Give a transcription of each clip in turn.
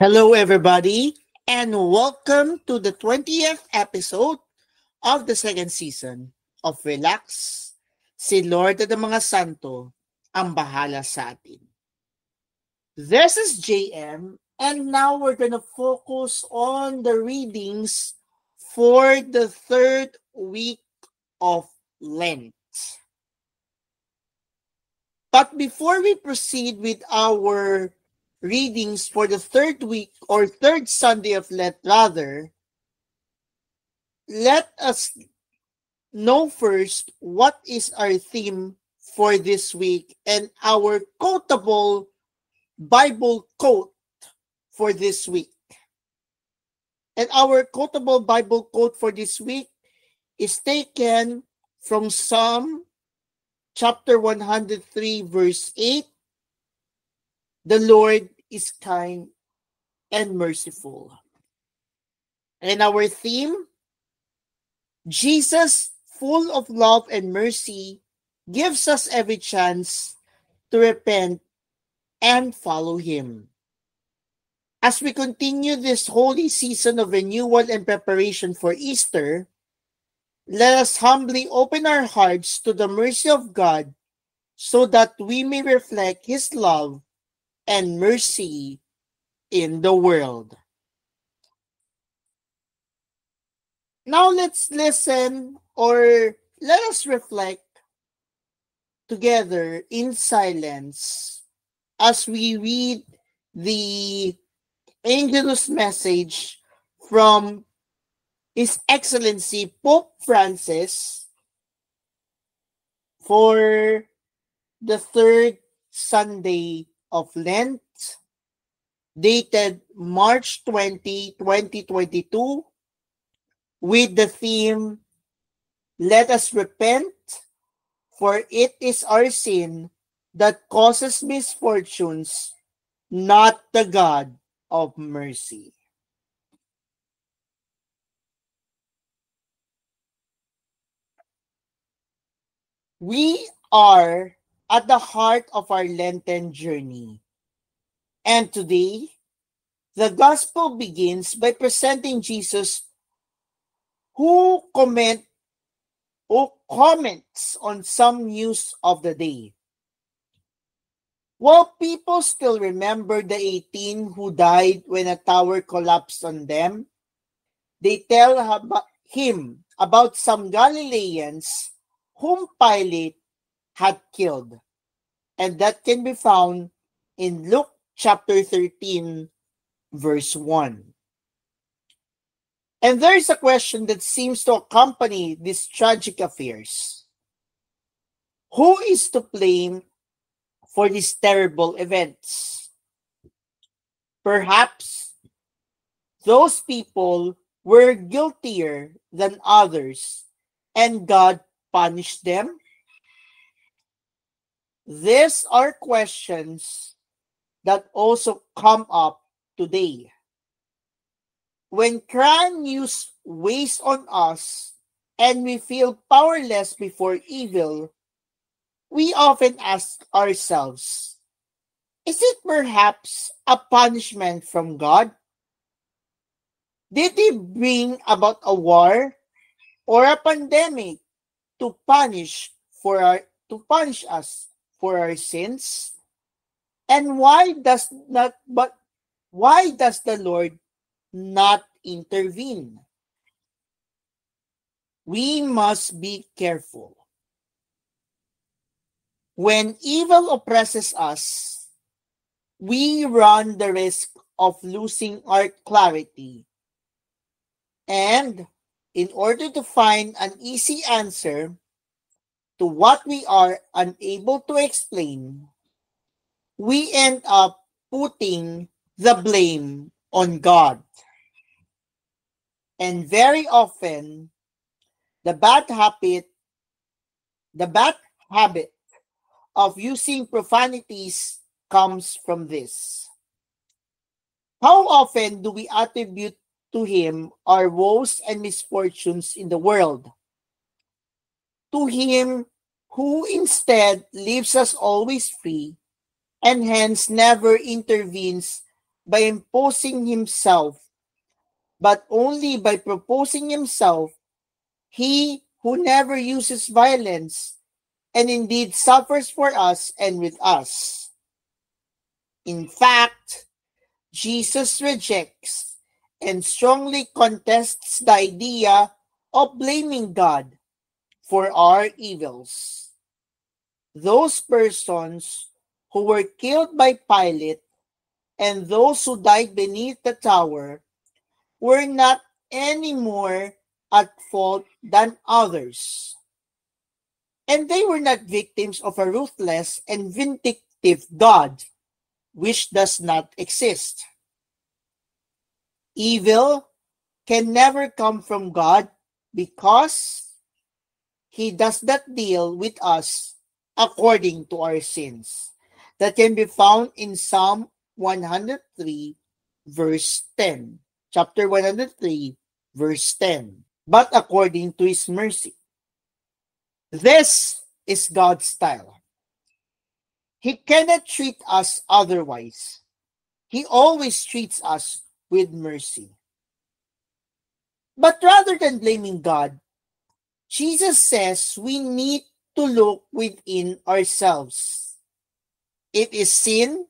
Hello, everybody, and welcome to the 20th episode of the second season of Relax. Si Lord at ang mga santo ang bahala sa atin. This is JM, and now we're going to focus on the readings for the third week of Lent. But before we proceed with our readings for the third week or third Sunday of Lent, rather, let us know first what is our theme for this week and our quotable Bible quote for this week. And our quotable Bible quote for this week is taken from Psalm chapter 103, verse 8. The Lord is kind and merciful. And our theme, Jesus, full of love and mercy, gives us every chance to repent and follow Him. As we continue this holy season of renewal and preparation for Easter, let us humbly open our hearts to the mercy of God so that we may reflect His love and mercy in the world. Now let's listen or let us reflect together in silence as we read the Angelus message from His Excellency Pope Francis for the third Sunday of Lent, dated March 20, 2022, with the theme, Let us repent, for it is our sin that causes misfortunes, not the God of mercy. We are at the heart of our Lenten journey. And today, the Gospel begins by presenting Jesus who comments on some news of the day. While people still remember the 18 who died when a tower collapsed on them, they tell him about some Galileans whom Pilate had killed. And that can be found in Luke chapter 13, verse 1. And there is a question that seems to accompany these tragic affairs. Who is to blame for these terrible events? Perhaps those people were guiltier than others and God punished them? These are questions that also come up today. When crime news weighs on us and we feel powerless before evil, we often ask ourselves, is it perhaps a punishment from God? Did He bring about a war or a pandemic to punish us for our sins? And why does the Lord not intervene? We must be careful. When evil oppresses us, we run the risk of losing our clarity. And in order to find an easy answer to what we are unable to explain, we end up putting the blame on God. And very often, the bad habit of using profanities comes from this. How often do we attribute to Him our woes and misfortunes in the world? To Him who instead leaves us always free and hence never intervenes by imposing himself, but only by proposing himself, he who never uses violence and indeed suffers for us and with us. In fact, Jesus rejects and strongly contests the idea of blaming God for our evils. Those persons who were killed by Pilate and those who died beneath the tower were not any more at fault than others. And they were not victims of a ruthless and vindictive God, which does not exist. Evil can never come from God because he does not deal with us according to our sins. That can be found in Psalm 103, verse 10. Chapter 103, verse 10. But according to his mercy. This is God's style. He cannot treat us otherwise. He always treats us with mercy. But rather than blaming God, Jesus says we need to look within ourselves. It is sin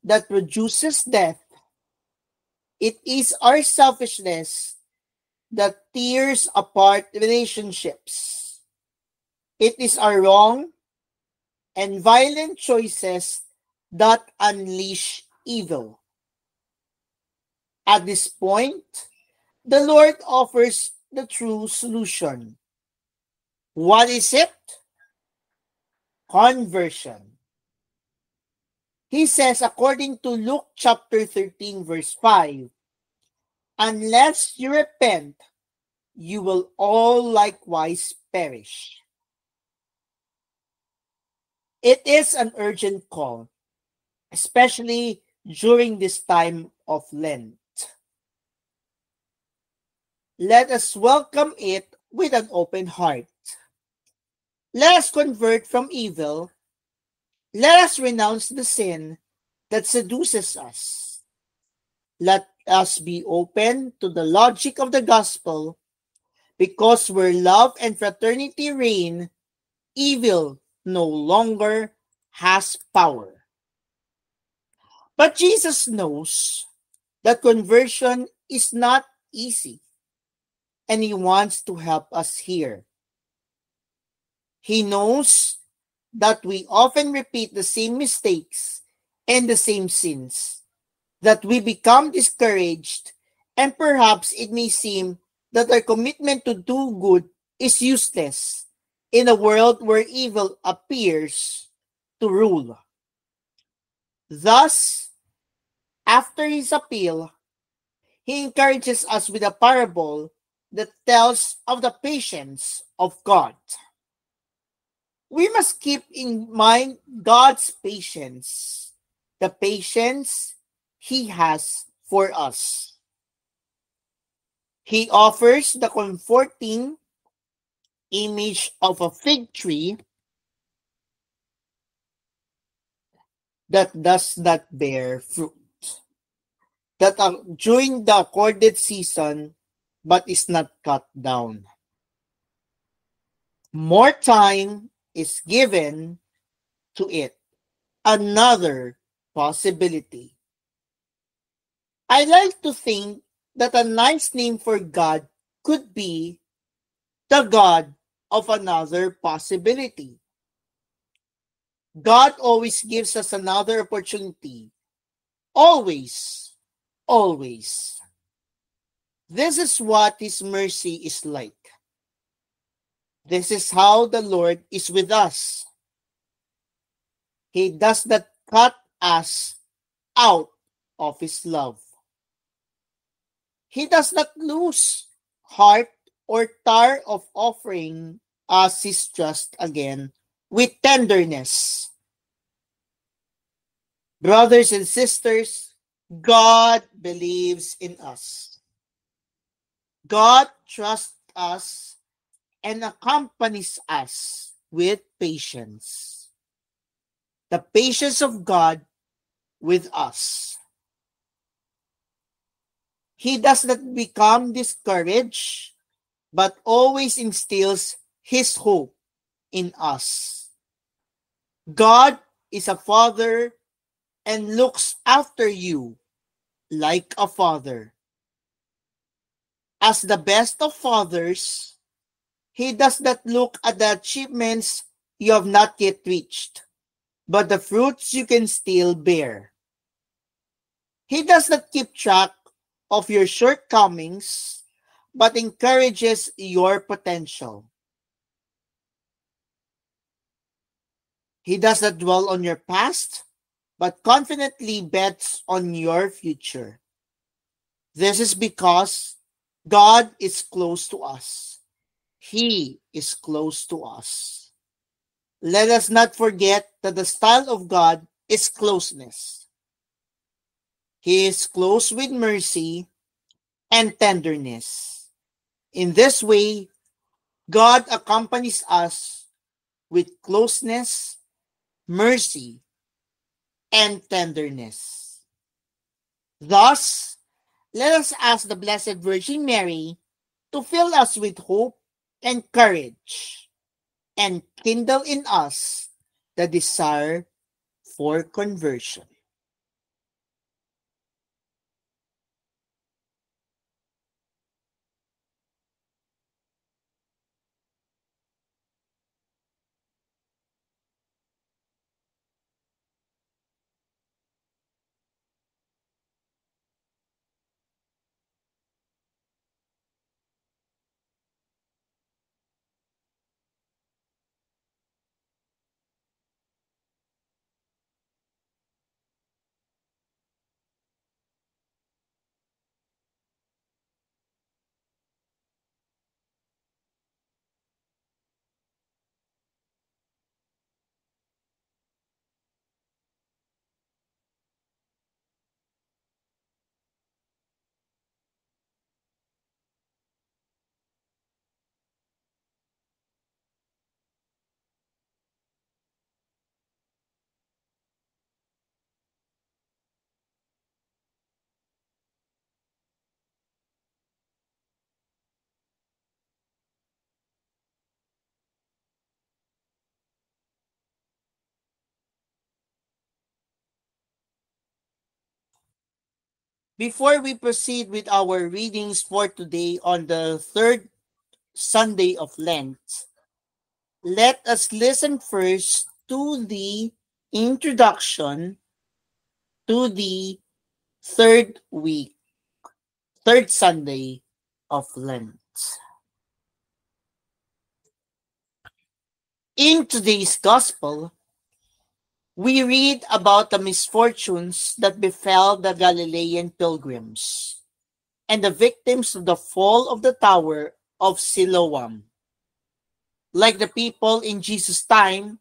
that produces death. It is our selfishness that tears apart relationships. It is our wrong and violent choices that unleash evil. At this point, the Lord offers the true solution. What is it? Conversion. He says, according to Luke chapter 13, verse 5, unless you repent, you will all likewise perish. It is an urgent call, especially during this time of Lent. Let us welcome it with an open heart. Let us convert from evil. Let us renounce the sin that seduces us. Let us be open to the logic of the gospel, because where love and fraternity reign, evil no longer has power. But Jesus knows that conversion is not easy, and he wants to help us here. He knows that we often repeat the same mistakes and the same sins, that we become discouraged, and perhaps it may seem that our commitment to do good is useless in a world where evil appears to rule. Thus, after his appeal, he encourages us with a parable that tells of the patience of God. We must keep in mind God's patience, the patience he has for us. He offers the comforting image of a fig tree that does not bear fruit, that during the accorded season but is not cut down. More time is given to it. Another possibility. I like to think that a nice name for God could be the God of another possibility. God always gives us another opportunity. Always, always. This is what his mercy is like. This is how the Lord is with us. He does not cut us out of his love. He does not lose heart or tire of offering us his trust again with tenderness. Brothers and sisters, God believes in us. God trusts us and accompanies us with patience. The patience of God with us. He does not become discouraged, but always instills His hope in us. God is a father and looks after you like a father. As the best of fathers, He does not look at the achievements you have not yet reached, but the fruits you can still bear. He does not keep track of your shortcomings, but encourages your potential. He does not dwell on your past, but confidently bets on your future. This is because God is close to us. He is close to us. Let us not forget that the style of God is closeness. He is close with mercy and tenderness. In this way, God accompanies us with closeness, mercy, and tenderness. Thus, let us ask the Blessed Virgin Mary to fill us with hope and courage and kindle in us the desire for conversion. Before we proceed with our readings for today on the third Sunday of Lent, let us listen first to the introduction to the third week, third Sunday of Lent. In today's Gospel, we read about the misfortunes that befell the Galilean pilgrims and the victims of the fall of the Tower of Siloam. Like the people in Jesus' time,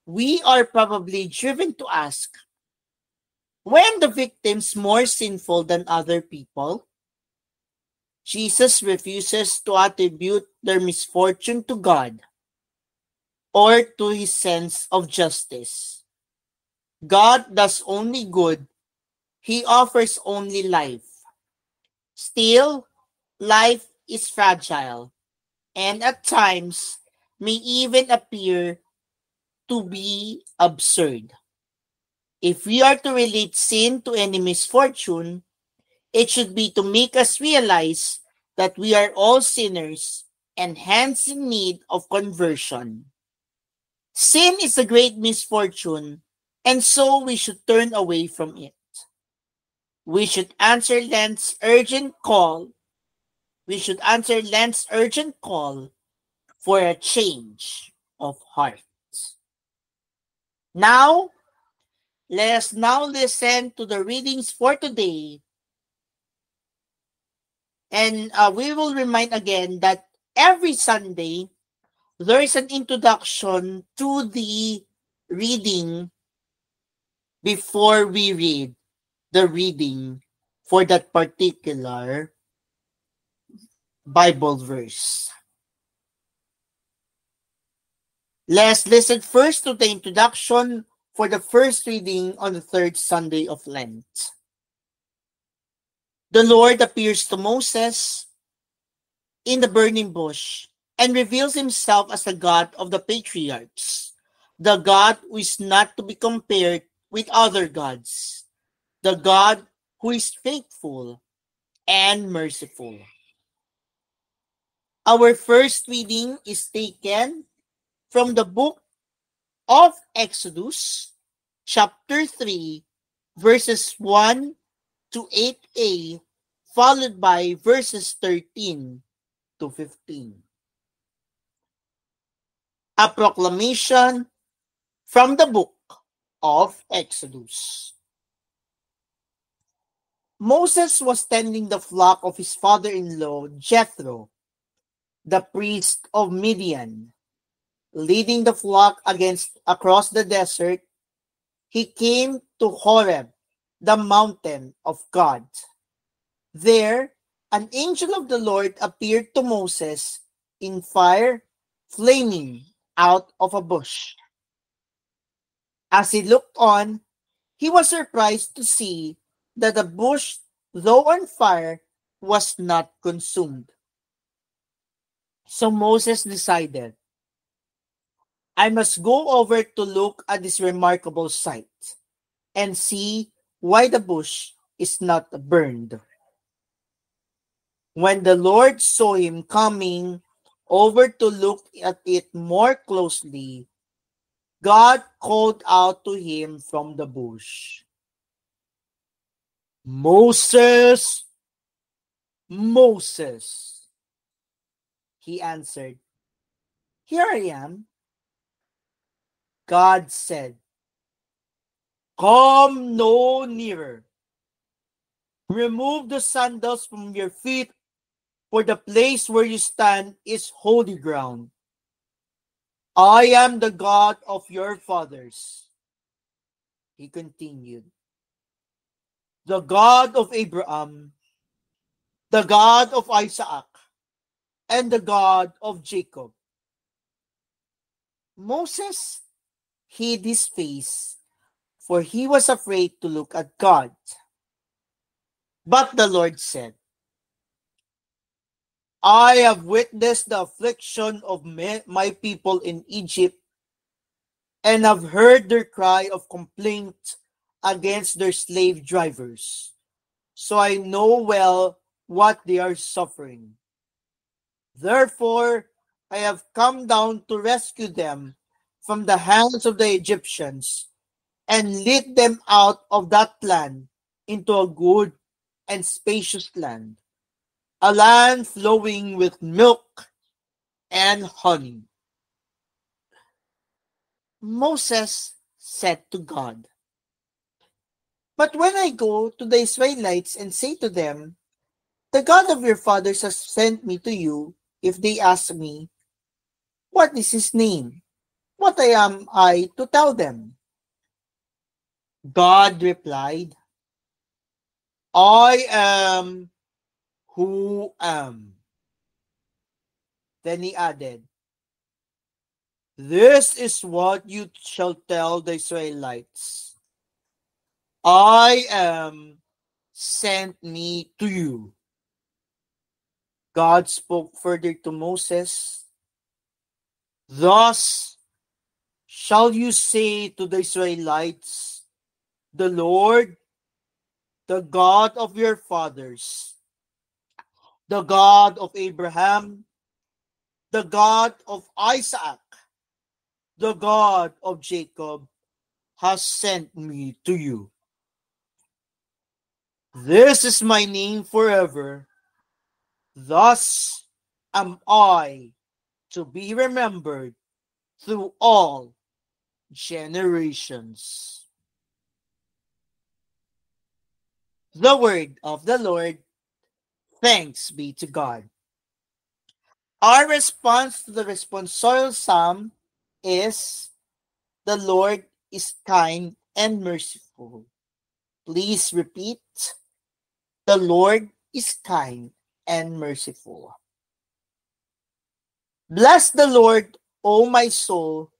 we are probably driven to ask, when the victims more sinful than other people? Jesus refuses to attribute their misfortune to God or to his sense of justice. God does only good. He offers only life. Still, life is fragile and at times may even appear to be absurd. If we are to relate sin to any misfortune, it should be to make us realize that we are all sinners and hence in need of conversion. Sin is a great misfortune, and so we should turn away from it. We should answer Lent's urgent call. We should answer Lent's urgent call for a change of heart. Now, let us now listen to the readings for today. And we will remind again that every Sunday, there is an introduction to the reading before we read the reading for that particular Bible verse. Let's listen first to the introduction for the first reading on the third Sunday of Lent. The Lord appears to Moses in the burning bush and reveals himself as the God of the patriarchs, the God who is not to be compared with other gods, the God who is faithful and merciful. Our first reading is taken from the book of Exodus, chapter 3, verses 1 to 8a, followed by verses 13 to 15. A proclamation from the book of Exodus. Moses was tending the flock of his father-in-law, Jethro, the priest of Midian. Leading the flock across the desert, he came to Horeb, the mountain of God. There, an angel of the Lord appeared to Moses in fire, flaming out of a bush. As he looked on, he was surprised to see that the bush, though on fire, was not consumed. So Moses decided, I must go over to look at this remarkable sight and see why the bush is not burned. When the Lord saw him coming over to look at it more closely, God called out to him from the bush, Moses, Moses. He answered, Here I am. God said, Come no nearer. Remove the sandals from your feet, for the place where you stand is holy ground. I am the God of your fathers. He continued, the God of Abraham, the God of Isaac, and the God of Jacob. Moses hid his face, for he was afraid to look at God. But the Lord said, I have witnessed the affliction of my people in Egypt, and have heard their cry of complaint against their slave drivers. So I know well what they are suffering. Therefore, I have come down to rescue them from the hands of the Egyptians and lead them out of that land into a good and spacious land, a land flowing with milk and honey. Moses said to God, But when I go to the Israelites and say to them, The God of your fathers has sent me to you, if they ask me, What is his name? What am I to tell them? God replied, I am who am. Then he added, This is what you shall tell the Israelites. I am sent me to you. God spoke further to Moses, Thus shall you say to the Israelites, The Lord, the God of your fathers, the God of Abraham, the God of Isaac, the God of Jacob, has sent me to you. This is my name forever. Thus am I to be remembered through all generations. The word of the Lord. Thanks be to God. Our response to the responsorial psalm is, The Lord is kind and merciful. Please repeat, The Lord is kind and merciful. Bless the Lord, O my soul,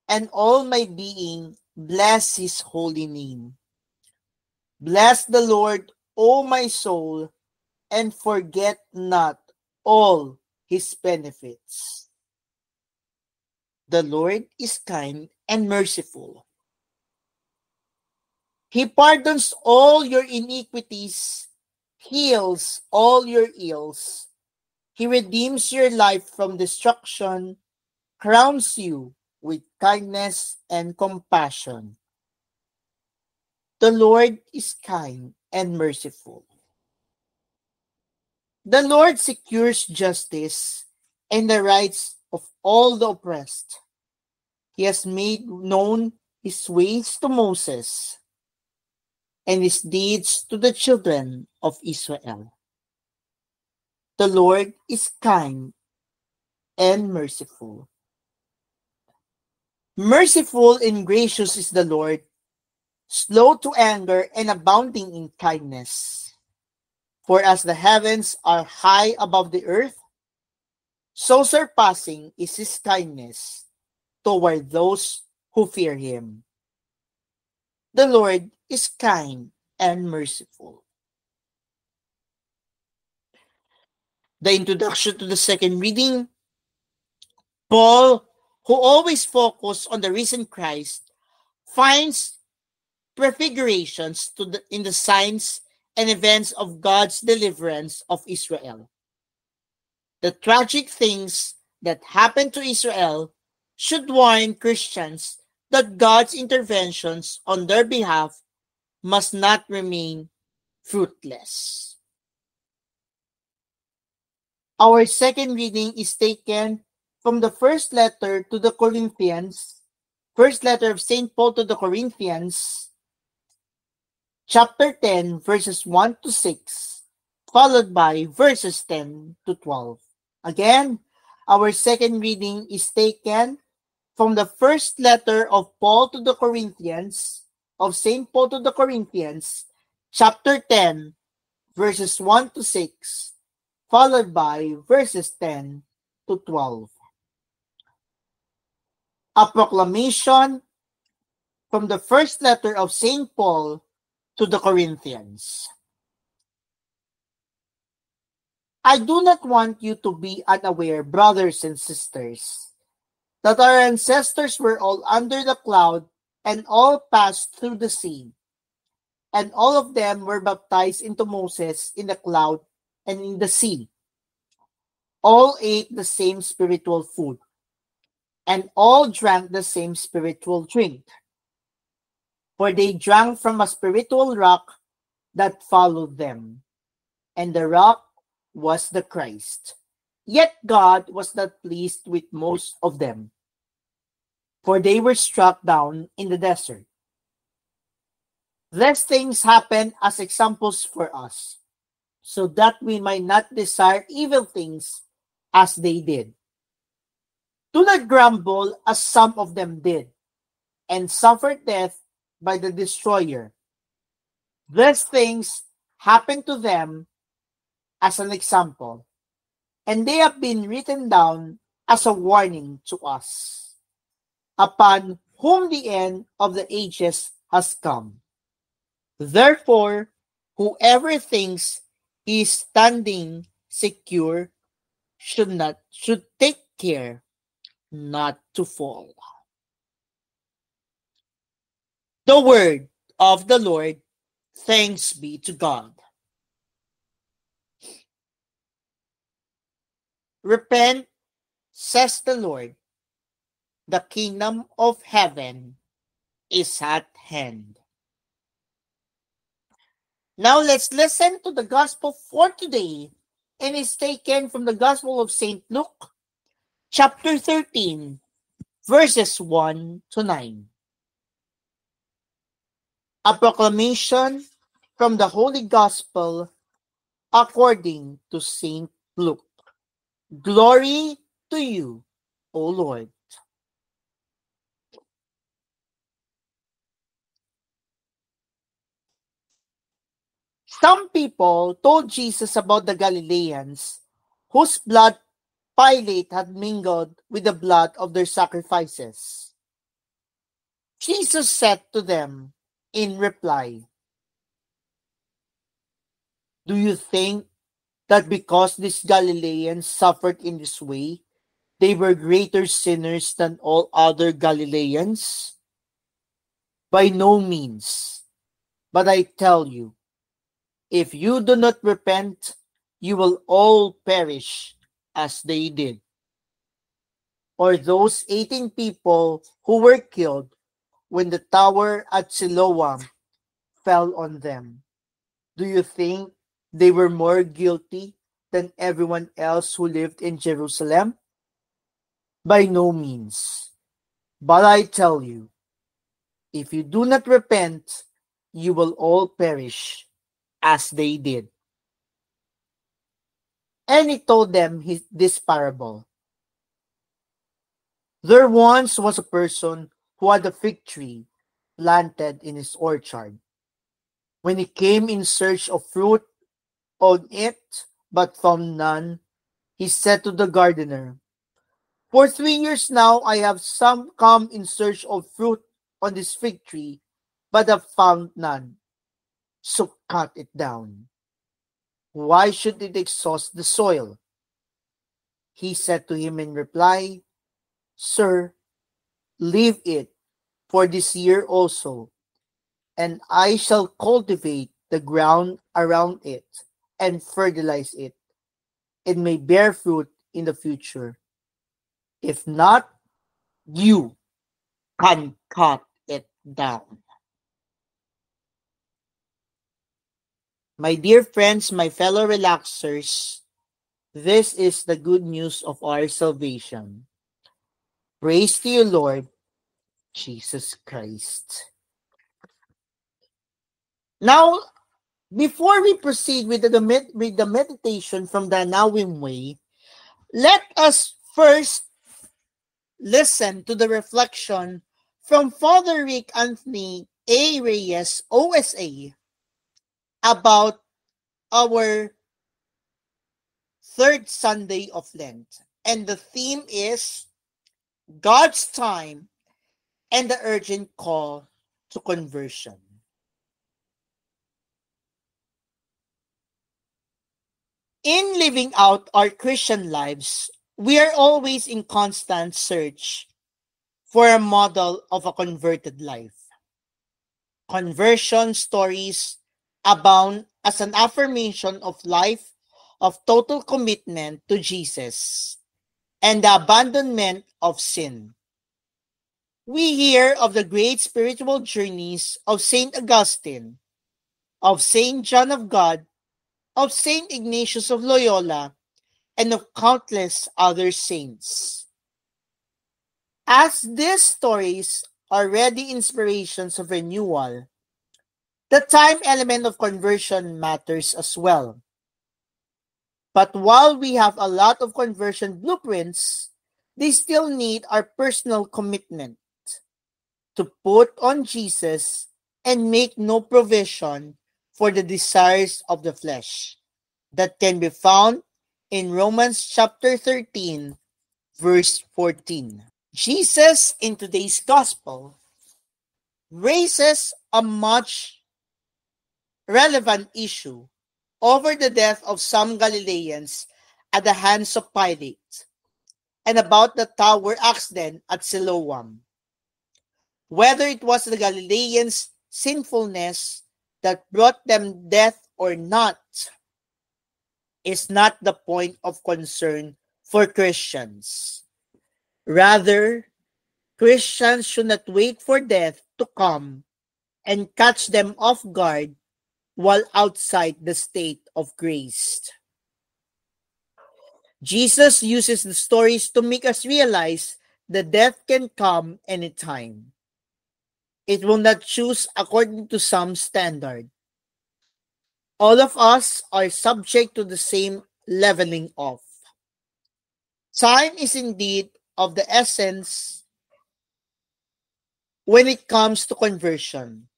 and all my being, bless his holy name. Bless the Lord, O my soul, and forget not all his benefits. The Lord is kind and merciful. He pardons all your iniquities, heals all your ills. He redeems your life from destruction, crowns you with kindness and compassion. The Lord is kind and merciful. The Lord secures justice and the rights of all the oppressed. He has made known his ways to Moses and his deeds to the children of Israel. The Lord is kind and merciful. Merciful and gracious is the Lord, slow to anger and abounding in kindness. For as the heavens are high above the earth, so surpassing is his kindness toward those who fear him. The Lord is kind and merciful. The introduction to the second reading. Paul, who always focused on the risen Christ, finds prefigurations in the signs and events of God's deliverance of Israel. The tragic things that happened to Israel should warn Christians that God's interventions on their behalf must not remain fruitless. Our second reading is taken from the first letter to the Corinthians, first letter of St. Paul to the Corinthians, chapter 10, verses 1 to 6, followed by verses 10 to 12. Again, our second reading is taken from the first letter of Paul to the Corinthians, of St. Paul to the Corinthians, chapter 10, verses 1 to 6, followed by verses 10 to 12. A proclamation from the first letter of St. Paul to the Corinthians. I do not want you to be unaware, brothers and sisters, that our ancestors were all under the cloud and all passed through the sea, and all of them were baptized into Moses in the cloud and in the sea. All ate the same spiritual food, and all drank the same spiritual drink, for they drank from a spiritual rock that followed them, and the rock was the Christ. Yet God was not pleased with most of them, for they were struck down in the desert. These things happen as examples for us, so that we might not desire evil things as they did. Do not grumble as some of them did, and suffered death by the destroyer. These things happened to them as an example, and they have been written down as a warning to us, upon whom the end of the ages has come. Therefore, whoever thinks he is standing secure should take care not to fall. The word of the Lord. Thanks be to God. Repent, says the Lord. The kingdom of heaven is at hand. Now let's listen to the gospel for today, and it's taken from the Gospel of St. Luke, chapter 13, verses 1 to 9. A proclamation from the Holy Gospel according to St. Luke. Glory to you, O Lord. Some people told Jesus about the Galileans whose blood Pilate had mingled with the blood of their sacrifices. Jesus said to them in reply, Do you think that because these Galileans suffered in this way, they were greater sinners than all other Galileans? By no means. But I tell you, if you do not repent, you will all perish as they did. Or those 18 people who were killed when the tower at Siloam fell on them. Do you think they were more guilty than everyone else who lived in Jerusalem? By no means. But I tell you, if you do not repent, you will all perish as they did. And he told them this parable. There once was a person who had a fig tree planted in his orchard. When he came in search of fruit on it, but found none, he said to the gardener, "For 3 years now I have some come in search of fruit on this fig tree, but have found none. So cut it down. Why should it exhaust the soil?" He said to him in reply, "Sir, leave it for this year also, and I shall cultivate the ground around it and fertilize it. It may bear fruit in the future. If not, you can cut it down." My dear friends, my fellow relaxers, this is the good news of our salvation. Praise to you, Lord Jesus Christ. Now, before we proceed with the meditation from the Anawim Way, let us first listen to the reflection from Father Rick Anthony A. Reyes, OSA, about our third Sunday of Lent. And the theme is God's time and the urgent call to conversion. In living out our Christian lives, we are always in constant search for a model of a converted life. Conversion stories abound as an affirmation of life of total commitment to Jesus and the abandonment of sin. We hear of the great spiritual journeys of St. Augustine, of St. John of God, of St. Ignatius of Loyola, and of countless other saints. As these stories are ready inspirations of renewal, the time element of conversion matters as well. But while we have a lot of conversion blueprints, they still need our personal commitment to put on Jesus and make no provision for the desires of the flesh that can be found in Romans chapter 13, verse 14. Jesus in today's gospel raises a much relevant issue over the death of some Galileans at the hands of Pilate and about the tower accident at Siloam. Whether it was the Galileans' sinfulness that brought them death or not is not the point of concern for Christians. Rather, Christians should not wait for death to come and catch them off guard while outside the state of grace. Jesus uses the stories to make us realize that death can come anytime. It will not choose according to some standard. All of us are subject to the same leveling off. Time is indeed of the essence when it comes to conversion.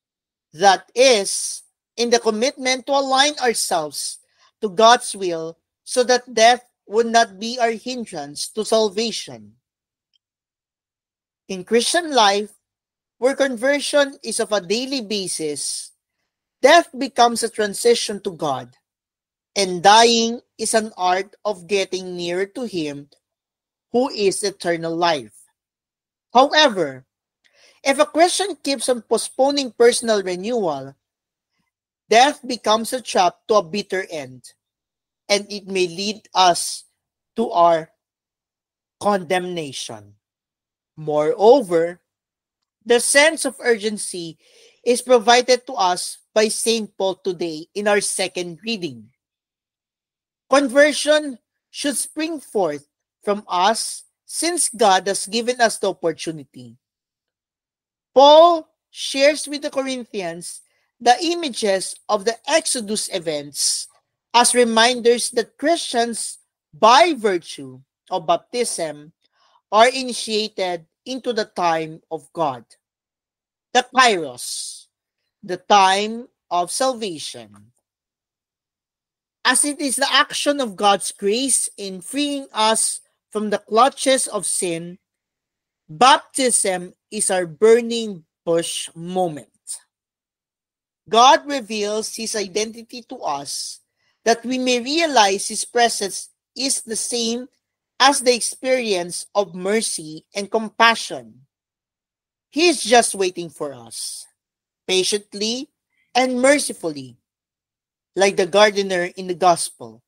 That is, in the commitment to align ourselves to God's will so that death would not be our hindrance to salvation. In Christian life, where conversion is of a daily basis, death becomes a transition to God, and dying is an art of getting nearer to Him who is eternal life. However, if a Christian keeps on postponing personal renewal, death becomes a trap to a bitter end, and it may lead us to our condemnation. Moreover, the sense of urgency is provided to us by St. Paul today in our second reading. Conversion should spring forth from us since God has given us the opportunity. Paul shares with the Corinthians the images of the Exodus events as reminders that Christians, by virtue of baptism, are initiated into the time of God, the Kairos, the time of salvation. As it is the action of God's grace in freeing us from the clutches of sin, baptism is our burning bush moment. God reveals His identity to us that we may realize His presence is the same as the experience of mercy and compassion. He is just waiting for us, patiently and mercifully, like the gardener in the gospel,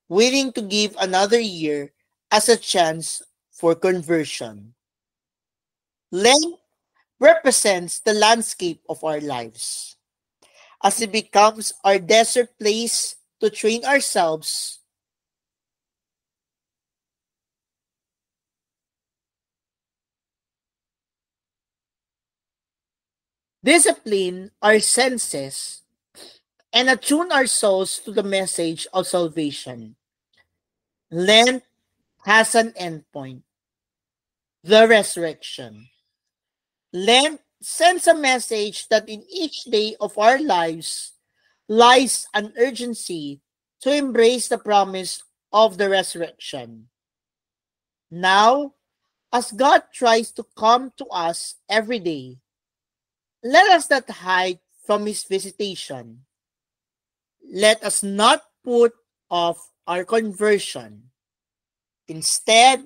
willing to give another year as a chance for conversion. Lent represents the landscape of our lives, as it becomes our desert place to train ourselves discipline our senses, and attune our souls to the message of salvation. Lent has an endpoint, the resurrection. Lent sends a message that in each day of our lives lies an urgency to embrace the promise of the resurrection. Now, as God tries to come to us every day, let us not hide from His visitation. Let us not put off our conversion. Instead,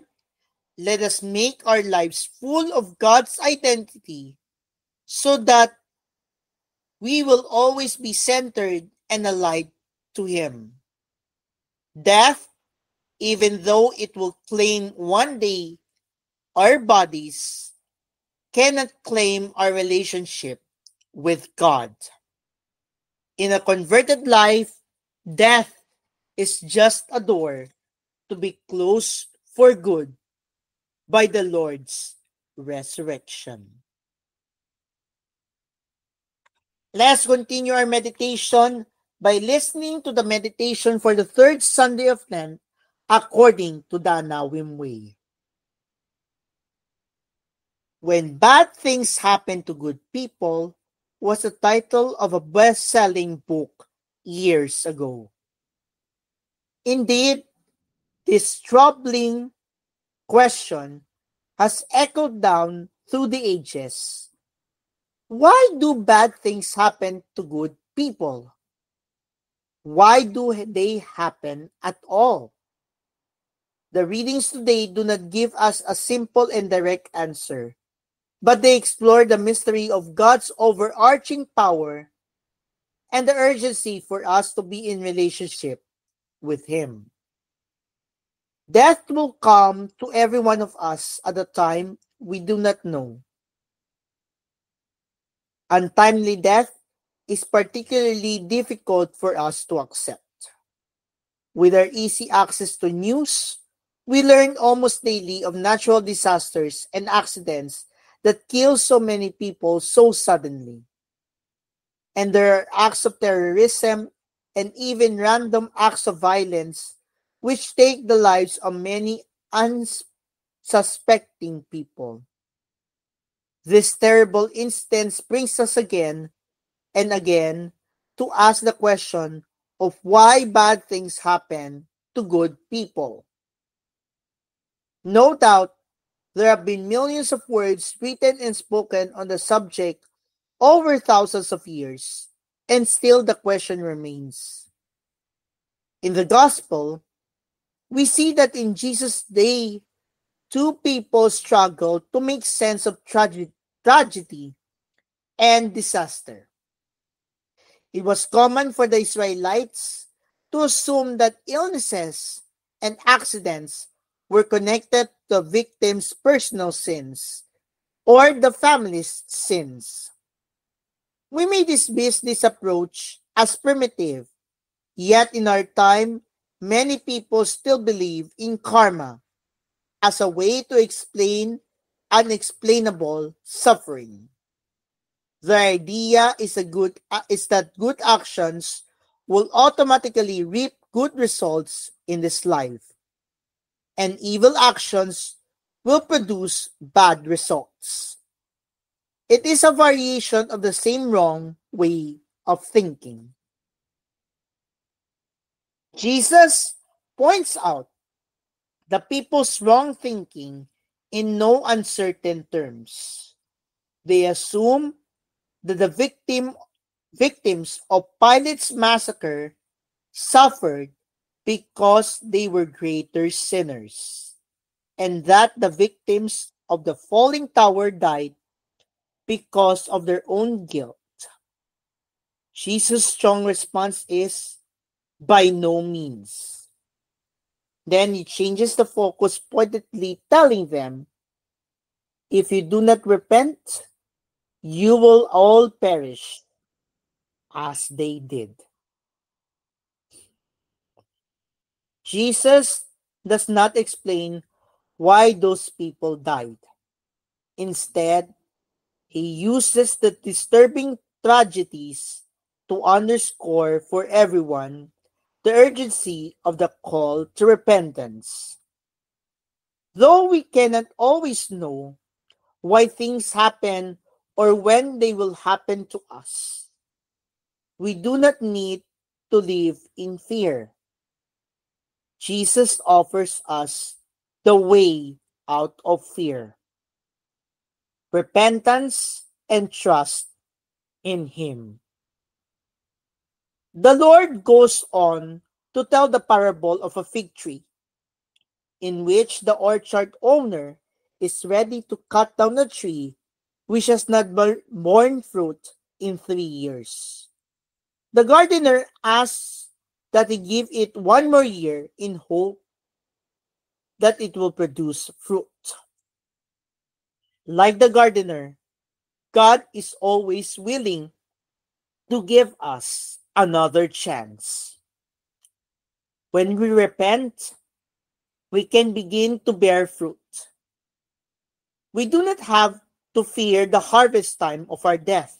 let us make our lives full of God's identity so that we will always be centered and alive to Him. Death, even though it will claim one day our bodies, cannot claim our relationship with God. In a converted life, death is just a door to be closed for good by the Lord's resurrection. Let's continue our meditation by listening to the meditation for the third Sunday of Lent according to the Anawim Way. When Bad Things Happen to Good People was the title of a best-selling book years ago. Indeed, this troubling question has echoed down through the ages. Why do bad things happen to good people? Why do they happen at all? The readings today do not give us a simple and direct answer, but they explore the mystery of God's overarching power and the urgency for us to be in relationship with Him. Death will come to every one of us at a time we do not know. Untimely death is particularly difficult for us to accept. With our easy access to news, we learn almost daily of natural disasters and accidents that kill so many people so suddenly. And there are acts of terrorism and even random acts of violence which take the lives of many unsuspecting people. This terrible instance brings us again and again to ask the question of why bad things happen to good people. No doubt, there have been millions of words written and spoken on the subject over thousands of years, and still the question remains. In the gospel, we see that in Jesus' day, two people struggled to make sense of tragedy and disaster. It was common for the Israelites to assume that illnesses and accidents were connected to the victim's personal sins or the family's sins. We may dismiss this approach as primitive, yet in our time, many people still believe in karma as a way to explain unexplainable suffering. The idea is that good actions will automatically reap good results in this life, and evil actions will produce bad results. It is a variation of the same wrong way of thinking. Jesus points out the people's wrong thinking in no uncertain terms. They assume that the victims of Pilate's massacre suffered because they were greater sinners, and that the victims of the falling tower died because of their own guilt. Jesus' strong response is, by no means. Then he changes the focus, pointedly telling them, if you do not repent, you will all perish as they did. Jesus does not explain why those people died. Instead, he uses the disturbing tragedies to underscore for everyone the urgency of the call to repentance. Though we cannot always know why things happen or when they will happen to us, we do not need to live in fear. Jesus offers us the way out of fear: repentance and trust in Him. The Lord goes on to tell the parable of a fig tree, in which the orchard owner is ready to cut down a tree which has not borne fruit in 3 years. The gardener asks that he give it one more year in hope that it will produce fruit. Like the gardener, God is always willing to give us another chance. When we repent, we can begin to bear fruit. We do not have to fear the harvest time of our death.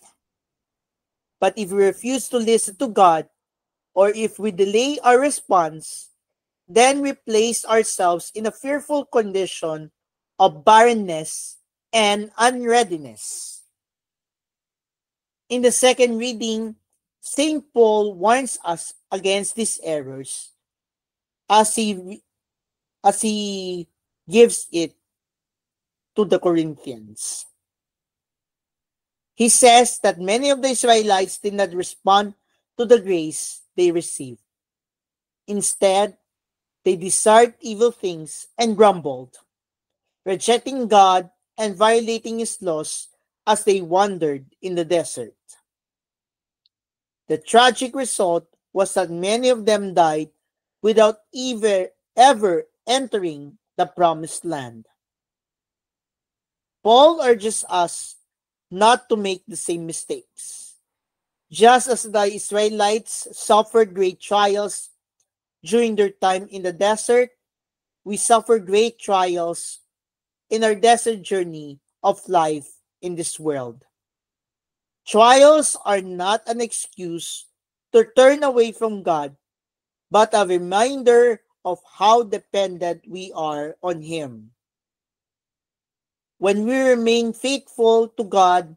But if we refuse to listen to God, or if we delay our response, then we place ourselves in a fearful condition of barrenness and unreadiness. In the second reading, St. Paul warns us against these errors as he gives it to the Corinthians. He says that many of the Israelites did not respond to the grace they received. Instead, they desired evil things and grumbled, rejecting God and violating His laws as they wandered in the desert. The tragic result was that many of them died without ever entering the promised land. Paul urges us not to make the same mistakes. Just as the Israelites suffered great trials during their time in the desert, we suffer great trials in our desert journey of life in this world. Trials are not an excuse to turn away from God, but a reminder of how dependent we are on Him. When we remain faithful to God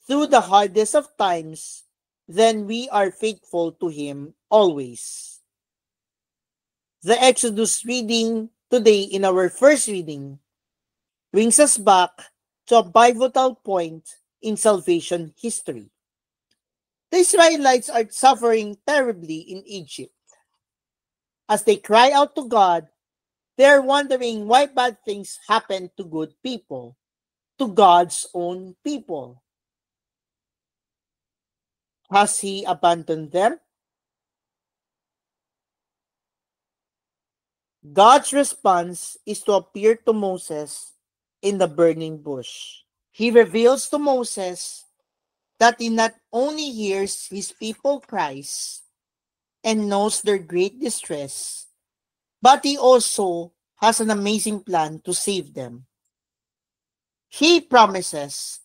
through the hardest of times, then we are faithful to Him always. The Exodus reading today in our first reading brings us back to a pivotal point in salvation history. The Israelites are suffering terribly in Egypt. As they cry out to God, they're wondering why bad things happen to good people, to God's own people. Has He abandoned them? God's response is to appear to Moses in the burning bush. He reveals to Moses that he not only hears his people cries and knows their great distress, but he also has an amazing plan to save them. He promises,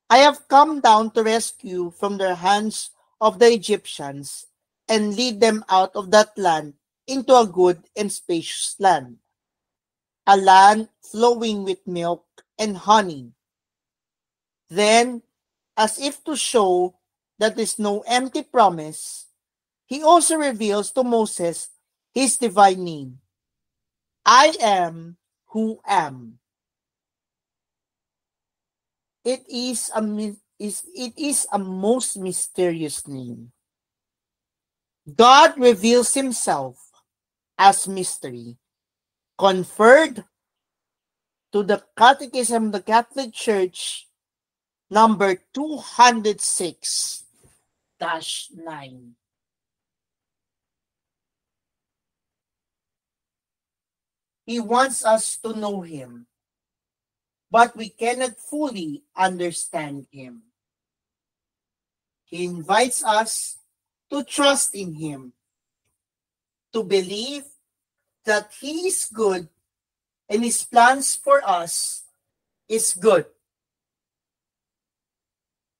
I have come down to rescue from the hands of the Egyptians and lead them out of that land into a good and spacious land, a land flowing with milk and honey. Then, as if to show that is no empty promise, he also reveals to Moses his divine name. I am who am. It is a most mysterious name. God reveals himself as mystery, conferred to the Catechism of the Catholic Church, number 206-9. He wants us to know him, but we cannot fully understand him. He invites us to trust in him, to believe that he is good and his plans for us is good.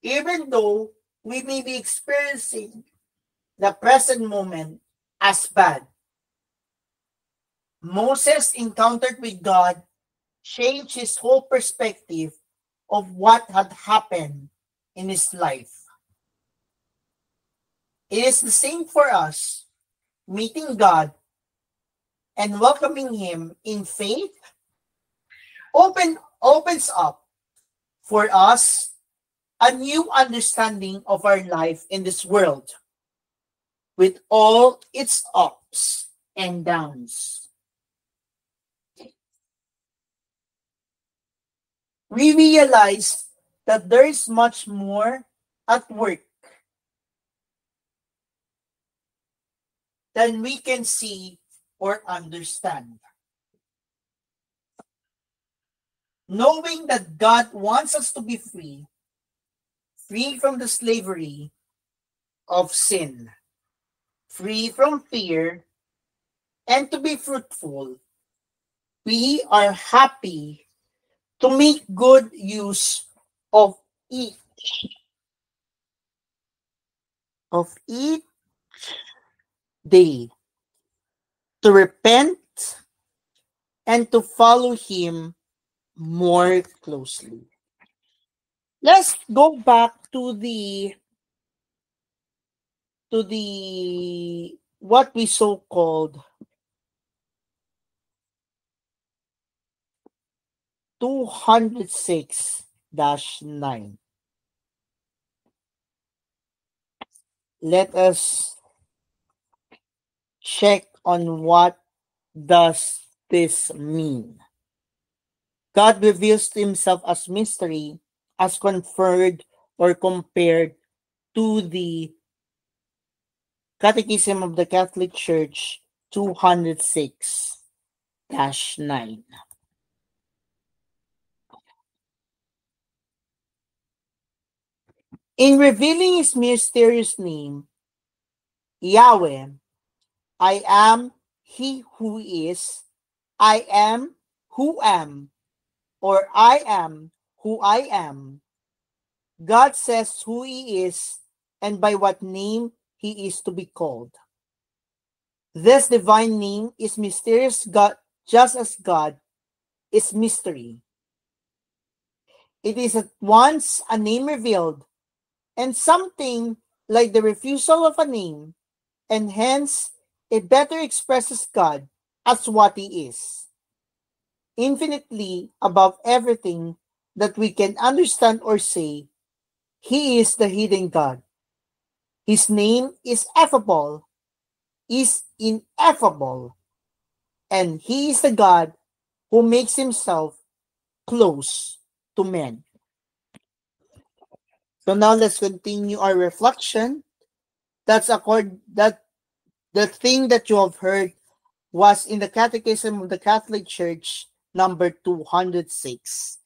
Even though we may be experiencing the present moment as bad. Moses' encountered with God changed his whole perspective of what had happened in his life. It is the same for us, meeting God and welcoming him in faith opens up for us a new understanding of our life in this world with all its ups and downs. We realize that there is much more at work than we can see or understand. Knowing that God wants us to be free from the slavery of sin, free from fear, and to be fruitful, we are happy to make good use of each day, to repent and to follow him more closely. Let's go back to the what we so called 206-9. Let us check on what does this mean. God reveals to himself as mystery, as conferred or compared to the Catechism of the Catholic Church 206-9. In revealing his mysterious name, Yahweh, I am he who is, I am who am, or I am who I am. God says who he is and by what name he is to be called. This divine name is mysterious, God, just as God is mystery. It is at once a name revealed and something like the refusal of a name, and hence it better expresses God as what he is, infinitely above everything that we can understand or say. He is the hidden God. His name is affable, is ineffable, and He is the God who makes Himself close to men. So now let's continue our reflection. That the thing that you have heard was in the Catechism of the Catholic Church, number 206-9.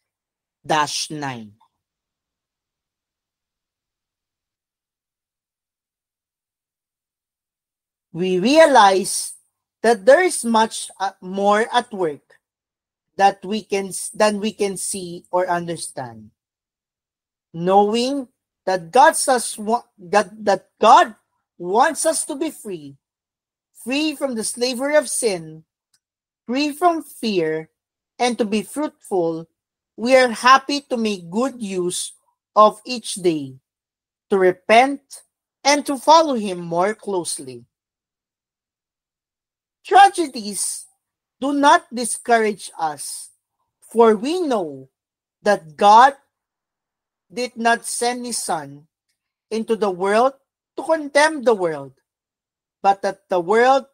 We realize that there is much more at work than we can see or understand. Knowing that that God wants us to be free from the slavery of sin, free from fear, and to be fruitful, we are happy to make good use of each day, to repent, and to follow Him more closely. Tragedies do not discourage us, for we know that God did not send His Son into the world to condemn the world, but that the world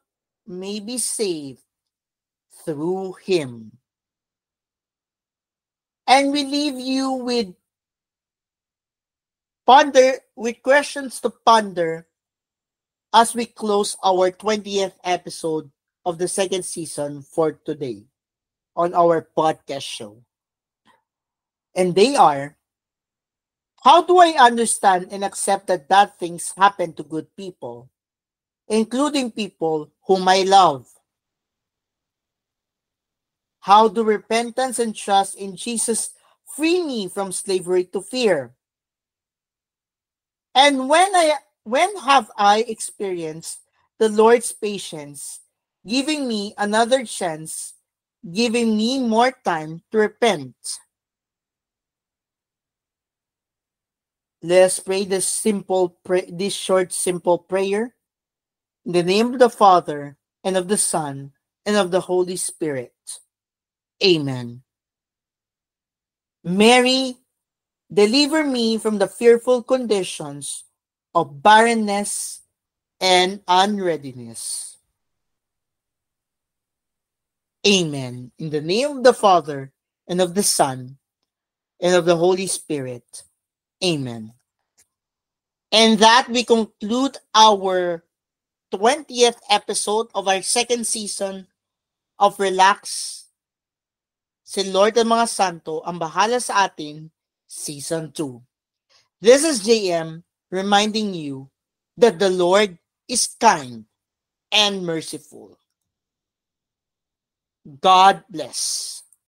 may be saved through Him. And we leave you with questions to ponder as we close our 20th episode of the second season for today on our podcast show. And they are: how do I understand and accept that bad things happen to good people, including people whom I love? How do repentance and trust in Jesus free me from slavery to fear? And when have I experienced the Lord's patience, giving me another chance, giving me more time to repent? Let us pray this short, simple prayer. In the name of the Father, and of the Son, and of the Holy Spirit. Amen. Mary, deliver me from the fearful conditions of barrenness and unreadiness. Amen. In the name of the Father, and of the Son, and of the Holy Spirit. Amen. And that we conclude our 20th episode of our second season of Relax. Si Lord ng mga Santo ang bahala sa atin, Season 2. This is JM reminding you that the Lord is kind and merciful. God bless.